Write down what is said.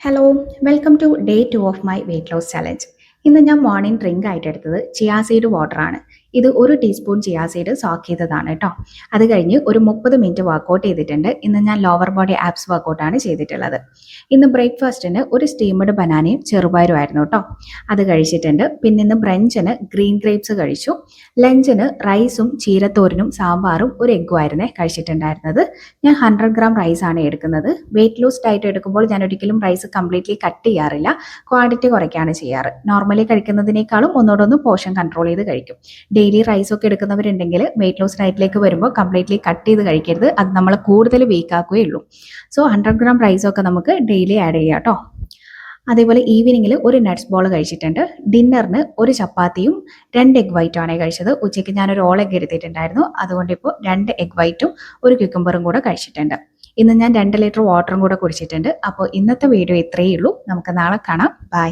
Hello, welcome to day 2 of my weight loss challenge. ഇന്ന് ഞാൻ morning drink ആയിട്ട് എടുത്തത് ചിയാ സീഡ് വാട്ടറാണ്. ഇത് 1 ടീസ്പൂൺ ചിയാ സീഡ് സോക്ക് ചെയ്തതാണ് കേട്ടോ. അത് കഴിഞ്ഞ് ഒരു 30 മിനിറ്റ് വർക്കൗട്ട് ചെയ്തിട്ടുണ്ട്. ഇന്ന് ഞാൻ ലോവർ ബോഡി ആപ്സ് വർക്കൗട്ടാണ് ചെയ്തിട്ടുള്ളത്. ഇന്ന് ബ്രേക്ക്ഫാസ്റ്റിന് ഒരു സ്റ്റീമഡ് ബനാനയും ചെറുപയറും ആയിരുന്നു കേട്ടോ. അത് കഴിച്ചിട്ടുണ്ട്. പിന്നെ ഇന്ന് ബ്രഞ്ചിന് ഗ്രീൻ ഗ്രേപ്സ് കഴിച്ചു. ലഞ്ചിന് റൈസും ചീരത്തോരനും സാമ്പാറും ഒരു എഗ്ഗും ആയിരുന്നേ കഴിച്ചിട്ടുണ്ടായിരുന്നത്. ഞാൻ 100 ഗ്രാം റൈസാണ് എടുക്കുന്നത്. വെയിറ്റ് ലൂസ് ഡയറ്റ് എടുക്കുമ്പോൾ ഞാൻ ഒരിക്കലും റൈസ് കംപ്ലീറ്റ്ലി കട്ട് ചെയ്യാറില്ല, ക്വാണ്ടിറ്റി കുറയ്ക്കുകയാണ് ചെയ്യാറ്. നോർമലി കഴിക്കുന്നതിനേക്കാളും ഒന്നോടൊന്ന് പോർഷൻ കൺട്രോൾ ചെയ്ത് കഴിക്കും. ഡെയിലി റൈസ് ഒക്കെ എടുക്കുന്നവരുണ്ടെങ്കിൽ വെയിറ്റ് ലോസ് ഡയറ്റിലേക്ക് വരുമ്പോൾ കംപ്ലീറ്റ്ലി കട്ട് ചെയ്ത് കഴിക്കരുത്, അത് നമ്മളെ കൂടുതൽ വീക്ക് ആക്കുകയുള്ളൂ. സോ 100 ഗ്രാം റൈസൊക്കെ നമുക്ക് ഡെയിലി ആഡ് ചെയ്യാം കേട്ടോ. അതേപോലെ ഈവനിങ്ങിൽ ഒരു നട്ട്സ് ബോൾ കഴിച്ചിട്ടുണ്ട്. ഡിന്നറിന് ഒരു ചപ്പാത്തിയും 2 എഗ് വൈറ്റും ആണ് കഴിച്ചത്. ഉച്ചയ്ക്ക് ഞാനൊരു ഓൾ എഗ് എടുത്തിട്ടുണ്ടായിരുന്നു, അതുകൊണ്ട് ഇപ്പോൾ 2 എഗ് വൈറ്റും ഒരു ക്യുക്കുംബറും കൂടെ കഴിച്ചിട്ടുണ്ട്. ഇന്ന് ഞാൻ 2 ലിറ്റർ വാട്ടറും കൂടെ കുടിച്ചിട്ടുണ്ട്. അപ്പോൾ ഇന്നത്തെ വീഡിയോ ഇത്രയേ ഉള്ളൂ. നമുക്ക് നാളെ കാണാം. ബൈ.